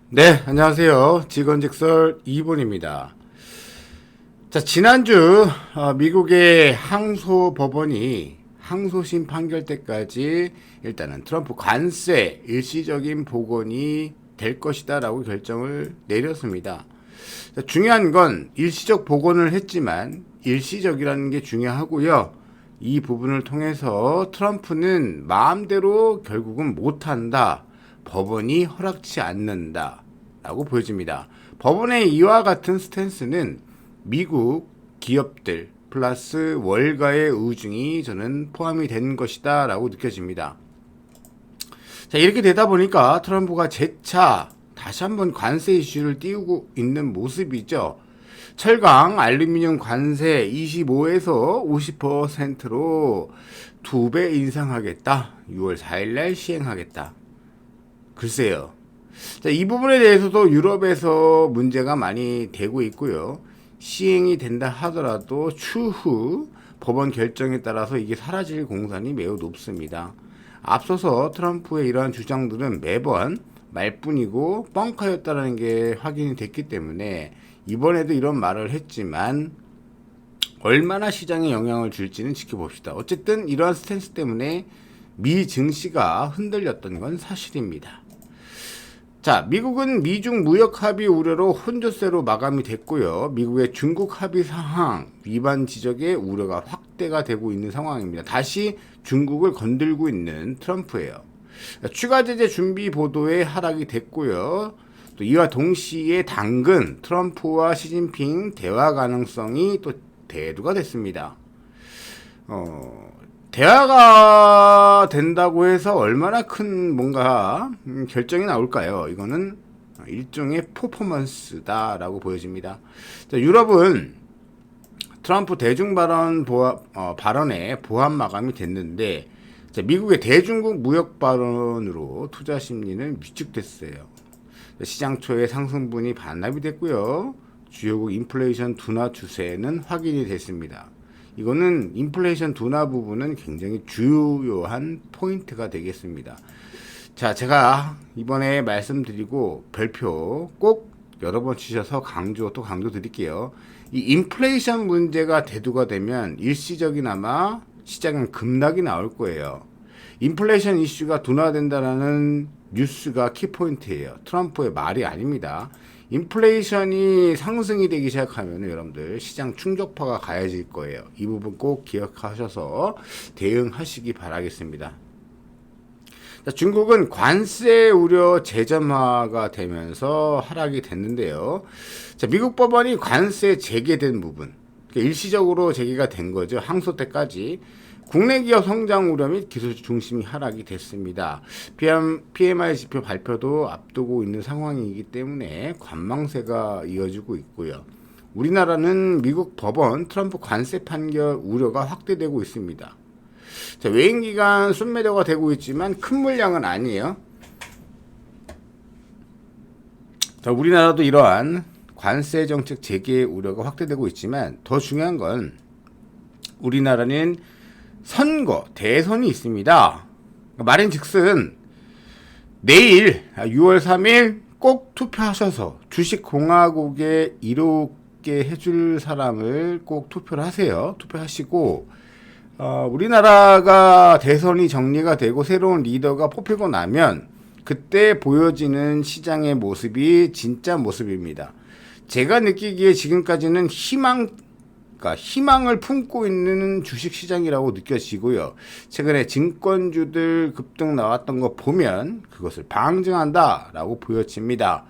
네, 안녕하세요. 직언직설 2분입니다. 자, 지난주 미국의 항소법원이 항소심 판결 때까지 일단은 트럼프 관세 일시적인 복원이 될 것이다 라고 결정을 내렸습니다. 자, 중요한 건 일시적 복원을 했지만 일시적이라는 게 중요하고요. 이 부분을 통해서 트럼프는 마음대로 결국은 못한다. 법원이 허락치 않는다 라고 보여집니다. 법원의 이와 같은 스탠스는 미국 기업들 플러스 월가의 의중이 저는 포함이 된 것이다 라고 느껴집니다. 자, 이렇게 되다 보니까 트럼프가 재차 다시 한번 관세 이슈를 띄우고 있는 모습이죠. 철강, 알루미늄 관세 25에서 50%로 2배 인상하겠다. 6월 4일날 시행하겠다. 글쎄요. 자, 이 부분에 대해서도 유럽에서 문제가 많이 되고 있고요. 시행이 된다 하더라도 추후 법원 결정에 따라서 이게 사라질 공산이 매우 높습니다. 앞서서 트럼프의 이러한 주장들은 매번 말뿐이고 뻥카였다는 게 확인이 됐기 때문에 이번에도 이런 말을 했지만 얼마나 시장에 영향을 줄지는 지켜봅시다. 어쨌든 이러한 스탠스 때문에 미 증시가 흔들렸던 건 사실입니다. 자, 미국은 미중 무역 합의 우려로 혼조세로 마감이 됐고요. 미국의 중국 합의 사항 위반 지적의 우려가 확대가 되고 있는 상황입니다. 다시 중국을 건들고 있는 트럼프예요. 추가 제재 준비 보도에 하락이 됐고요. 또 이와 동시에 당근 트럼프와 시진핑 대화 가능성이 또 대두가 됐습니다. 대화가 된다고 해서 얼마나 큰 뭔가 결정이 나올까요? 이거는 일종의 퍼포먼스다라고 보여집니다. 자, 유럽은 트럼프 대중 발언 발언에 보완 마감이 됐는데, 자, 미국의 대중국 무역 발언으로 투자 심리는 위축됐어요. 시장 초에 상승분이 반납이 됐고요. 주요국 인플레이션 둔화 추세는 확인이 됐습니다. 이거는 인플레이션 둔화 부분은 굉장히 주요한 포인트가 되겠습니다. 자, 제가 이번에 말씀드리고 별표 꼭 여러 번 주셔서 강조 드릴게요. 이 인플레이션 문제가 대두가 되면 일시적이나마 시장은 급락이 나올 거예요. 인플레이션 이슈가 둔화된다라는 뉴스가 키포인트예요. 트럼프의 말이 아닙니다. 인플레이션이 상승이 되기 시작하면 여러분들 시장 충격파가 가해질 거예요. 이 부분 꼭 기억하셔서 대응하시기 바라겠습니다. 자, 중국은 관세 우려 재점화가 되면서 하락이 됐는데요. 자, 미국 법원이 관세 재개된 부분, 그러니까 일시적으로 재개가 된 거죠. 항소 때까지. 국내 기업 성장 우려 및 기술 중심이 하락이 됐습니다. PMI 지표 발표도 앞두고 있는 상황이기 때문에 관망세가 이어지고 있고요. 우리나라는 미국 법원 트럼프 관세 판결 우려가 확대되고 있습니다. 자, 외인기관 순매도가 되고 있지만 큰 물량은 아니에요. 자, 우리나라도 이러한 관세 정책 재개 우려가 확대되고 있지만 더 중요한 건 우리나라는 대선이 있습니다. 말인즉슨 내일 6월 3일 꼭 투표하셔서 주식공화국에 이롭게 해줄 사람을 꼭 투표를 하세요. 투표하시고 우리나라가 대선이 정리가 되고 새로운 리더가 뽑히고 나면 그때 보여지는 시장의 모습이 진짜 모습입니다. 제가 느끼기에 지금까지는 희망을 품고 있는 주식시장이라고 느껴지고요. 최근에 증권주들 급등 나왔던 거 보면 그것을 방증한다라고 보여집니다.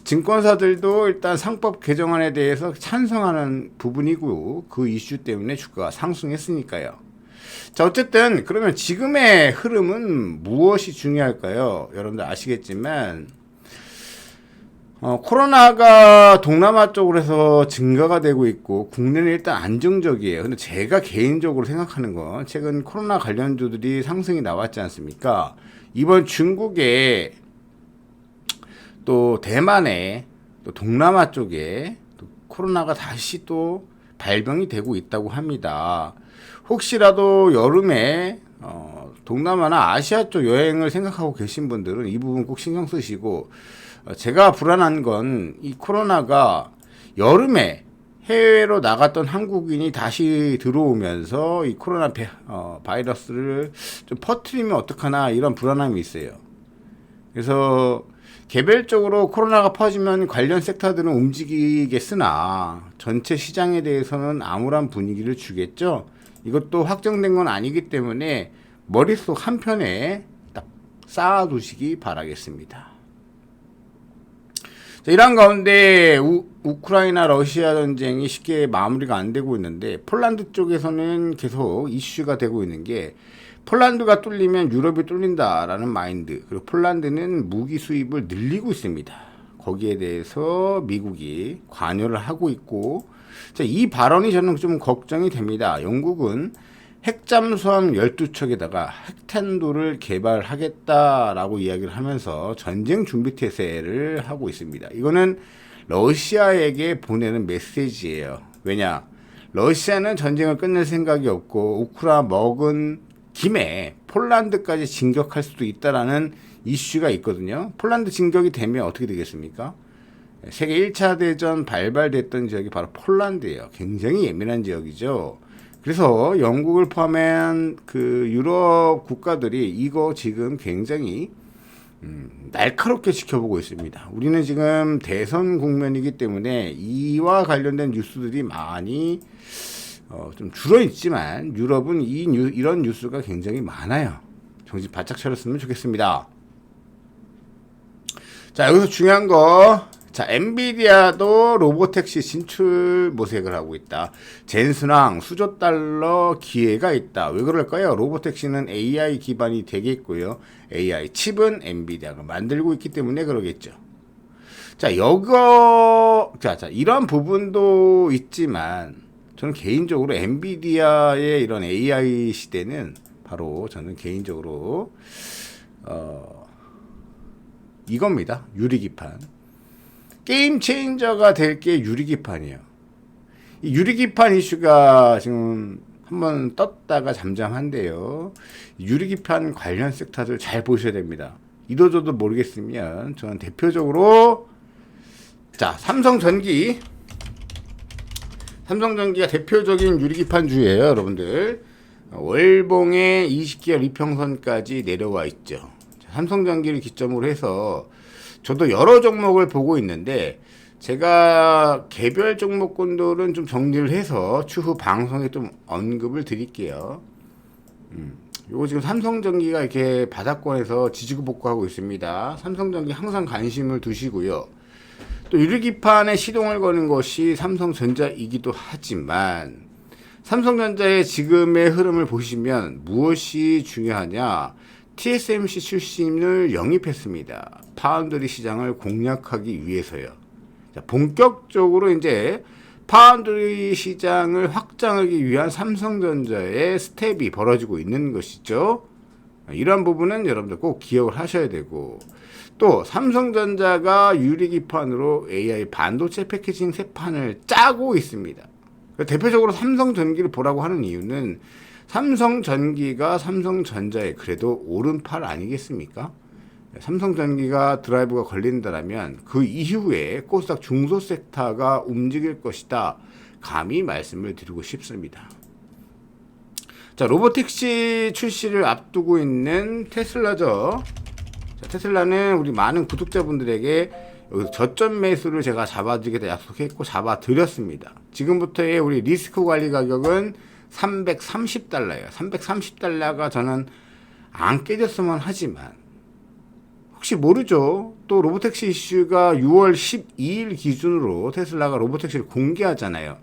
증권사들도 일단 상법 개정안에 대해서 찬성하는 부분이고 그 이슈 때문에 주가가 상승했으니까요. 자, 어쨌든 그러면 지금의 흐름은 무엇이 중요할까요? 여러분들 아시겠지만 코로나가 동남아 쪽으로 해서 증가가 되고 있고 국내는 일단 안정적이에요. 근데 제가 개인적으로 생각하는 건 최근 코로나 관련주들이 상승이 나왔지 않습니까? 이번 중국에 또 대만에 또 동남아 쪽에 또 코로나가 다시 또 발병이 되고 있다고 합니다. 혹시라도 여름에 동남아나 아시아 쪽 여행을 생각하고 계신 분들은 이 부분 꼭 신경 쓰시고, 제가 불안한 건 이 코로나가 여름에 해외로 나갔던 한국인이 다시 들어오면서 이 코로나 바이러스를 좀 퍼뜨리면 어떡하나 이런 불안함이 있어요. 그래서 개별적으로 코로나가 퍼지면 관련 섹터들은 움직이겠으나 전체 시장에 대해서는 암울한 분위기를 주겠죠. 이것도 확정된 건 아니기 때문에 머릿속 한편에 딱 쌓아두시기 바라겠습니다. 자, 이런 가운데 우크라이나 러시아 전쟁이 쉽게 마무리가 안 되고 있는데, 폴란드 쪽에서는 계속 이슈가 되고 있는 게, 폴란드가 뚫리면 유럽이 뚫린다라는 마인드, 그리고 폴란드는 무기 수입을 늘리고 있습니다. 거기에 대해서 미국이 관여를 하고 있고, 자, 이 발언이 저는 좀 걱정이 됩니다. 영국은 핵잠수함 12척에다가 핵탄두를 개발하겠다라고 이야기를 하면서 전쟁 준비 태세를 하고 있습니다. 이거는 러시아에게 보내는 메시지예요. 왜냐? 러시아는 전쟁을 끝낼 생각이 없고 우크라 먹은 김에 폴란드까지 진격할 수도 있다라는 이슈가 있거든요. 폴란드 진격이 되면 어떻게 되겠습니까? 세계 1차 대전 발발됐던 지역이 바로 폴란드예요. 굉장히 예민한 지역이죠. 그래서 영국을 포함한 그 유럽 국가들이 이거 지금 굉장히 날카롭게 지켜보고 있습니다. 우리는 지금 대선 국면이기 때문에 이와 관련된 뉴스들이 많이 좀 줄어 있지만 유럽은 이런 뉴스가 굉장히 많아요. 정신 바짝 차렸으면 좋겠습니다. 자, 여기서 중요한 거, 자, 엔비디아도 로보택시 진출 모색을 하고 있다. 젠슨왕 수조 달러 기회가 있다. 왜 그럴까요? 로보택시는 AI 기반이 되겠고요. AI 칩은 엔비디아가 만들고 있기 때문에 그러겠죠. 자, 이런 부분도 있지만 저는 개인적으로 엔비디아의 이런 AI 시대는 바로 저는 개인적으로 이겁니다. 유리기판. 게임 체인저가 될 게 유리기판이에요. 이 유리기판 이슈가 지금 한번 떴다가 잠잠한데요. 유리기판 관련 섹터들 잘 보셔야 됩니다. 이도저도 모르겠으면 저는 대표적으로 자, 삼성전기가 대표적인 유리기판주예요, 여러분들. 월봉의 20개월 이평선까지 내려와 있죠. 삼성전기를 기점으로 해서 저도 여러 종목을 보고 있는데, 제가 개별 종목군들은 좀 정리를 해서 추후 방송에 좀 언급을 드릴게요. 요거 지금 삼성전기가 이렇게 바닥권에서 지지고 복구하고 있습니다. 삼성전기 항상 관심을 두시고요. 또 유리기판에 시동을 거는 것이 삼성전자이기도 하지만, 삼성전자의 지금의 흐름을 보시면 무엇이 중요하냐? TSMC 출신을 영입했습니다. 파운드리 시장을 공략하기 위해서요. 자, 본격적으로 이제 파운드리 시장을 확장하기 위한 삼성전자의 스텝이 벌어지고 있는 것이죠. 이러한 부분은 여러분들 꼭 기억을 하셔야 되고, 또 삼성전자가 유리기판으로 AI 반도체 패키징 세판을 짜고 있습니다. 대표적으로 삼성전기를 보라고 하는 이유는 삼성전기가 삼성전자의 그래도 오른팔 아니겠습니까? 삼성전기가 드라이브가 걸린다면 그 이후에 코스닥 중소 섹터가 움직일 것이다. 감히 말씀을 드리고 싶습니다. 자, 로보택시 출시를 앞두고 있는 테슬라죠. 자, 테슬라는 우리 많은 구독자분들에게 여기서 저점 매수를 제가 잡아드리겠다 약속했고 잡아드렸습니다. 지금부터의 우리 리스크 관리 가격은 330달러예요. 330달러가 저는 안 깨졌으면 하지만 혹시 모르죠. 또 로보택시 이슈가 6월 12일 기준으로 테슬라가 로보택시를 공개하잖아요.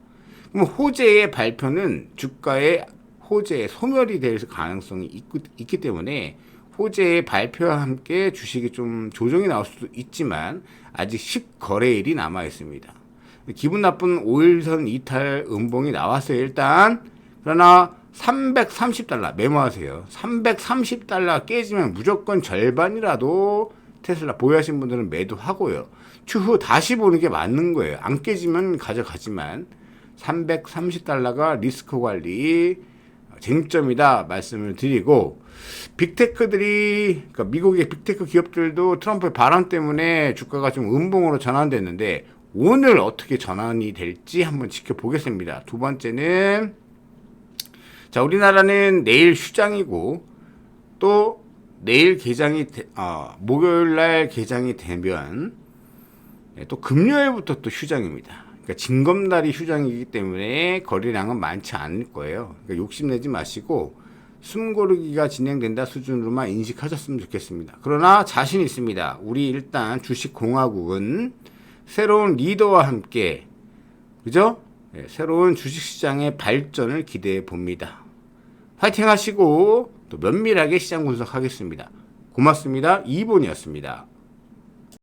그럼 호재의 발표는 주가의 호재의 소멸이 될 가능성이 있기 때문에 호재의 발표와 함께 주식이 좀 조정이 나올 수도 있지만 아직 10거래일이 남아 있습니다. 기분 나쁜 5일선 이탈 음봉이 나왔어요. 일단 그러나 330달러 메모하세요. 330달러 깨지면 무조건 절반이라도 테슬라 보유하신 분들은 매도하고요. 추후 다시 보는 게 맞는 거예요. 안 깨지면 가져가지만 330달러가 리스크 관리 쟁점이다 말씀을 드리고, 빅테크들이, 그러니까 미국의 빅테크 기업들도 트럼프의 발언 때문에 주가가 좀 음봉으로 전환됐는데 오늘 어떻게 전환이 될지 한번 지켜보겠습니다. 두 번째는, 자, 우리나라는 내일 휴장이고 또 내일 목요일날 개장이 되면 또 금요일부터 또 휴장입니다. 그러니까 징검다리 휴장이기 때문에 거래량은 많지 않을 거예요. 그러니까 욕심내지 마시고 숨 고르기가 진행된다 수준으로만 인식하셨으면 좋겠습니다. 그러나 자신 있습니다. 우리 일단 주식공화국은 새로운 리더와 함께, 그죠? 네, 새로운 주식시장의 발전을 기대해 봅니다. 파이팅 하시고 또 면밀하게 시장 분석하겠습니다. 고맙습니다. 이본이었습니다.